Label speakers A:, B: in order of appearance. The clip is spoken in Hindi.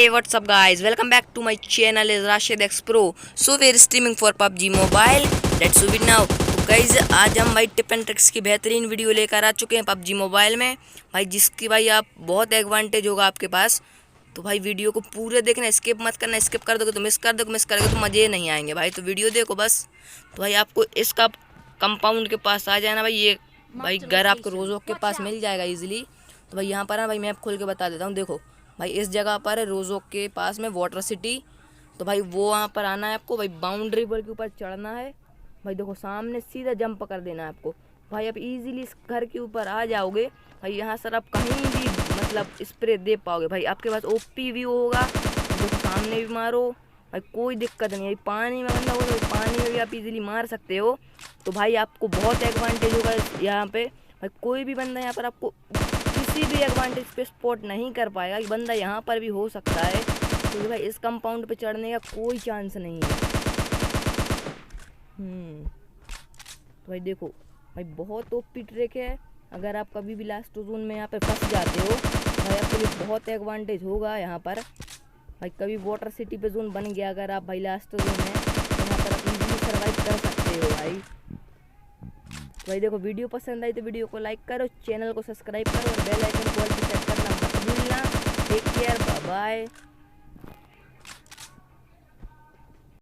A: Hey, what's up guys? Welcome back to my channel is Rashid X Pro. So we're streaming for PUBG Mobile. Let's do it now. तो गाइज आज हम भाई टिप एंड ट्रिक्स की बेहतरीन वीडियो लेकर आ चुके हैं PUBG मोबाइल में भाई, जिसकी भाई आप बहुत एडवांटेज होगा आपके पास। तो भाई वीडियो को पूरे देखना, स्किप मत करना। स्किप कर दोगे तो मिस करोगे तो मज़े नहीं आएंगे भाई। तो वीडियो देखो बस। तो भाई आपको इसका कंपाउंड के पास आ जाना भाई। ये भाई घर आपको रोज़ों के पास मिल जाएगा ईजिली। तो भाई यहाँ पर ना भाई मैप खोल के बता देता हूँ। देखो भाई इस जगह पर है रोज़ों के पास में वाटर सिटी। तो भाई वो वहाँ पर आना है आपको भाई, बाउंड्री वॉल के ऊपर चढ़ना है भाई। देखो सामने सीधा जंप कर देना है आपको भाई। आप इजीली इस घर के ऊपर आ जाओगे भाई। यहाँ सर आप कहीं भी मतलब स्प्रे दे पाओगे भाई। आपके पास ओपी व्यू होगा, देखो सामने भी मारो भाई, कोई दिक्कत नहीं है। पानी में बंदा होगा तो पानी में भी आप इजीली मार सकते हो। तो भाई आपको बहुत एडवांटेज होगा यहाँ पे भाई। कोई भी बंदा यहाँ पर आपको किसी भी एडवांटेज पे स्पॉट नहीं कर पाएगा कि बंदा यहाँ पर भी हो सकता है। तो भाई इस कंपाउंड पे चढ़ने का कोई चांस नहीं है। तो भाई देखो भाई बहुत ओपी ट्रिक है। अगर आप कभी भी लास्ट जोन में यहाँ पे फंस जाते हो भाई, आपके लिए बहुत एडवांटेज होगा यहाँ पर भाई। कभी वाटर सिटी पे जोन बन गया अगर आप भाई लास्ट जोन में, तो यहाँ पर आप इजीली सर्वाइव कर सकते हो भाई। भाई देखो वीडियो पसंद आई तो वीडियो को लाइक करो, चैनल को सब्सक्राइब करो और बेल आइकन को ऑल पे सेट करना मत भूलना। Take care, bye bye.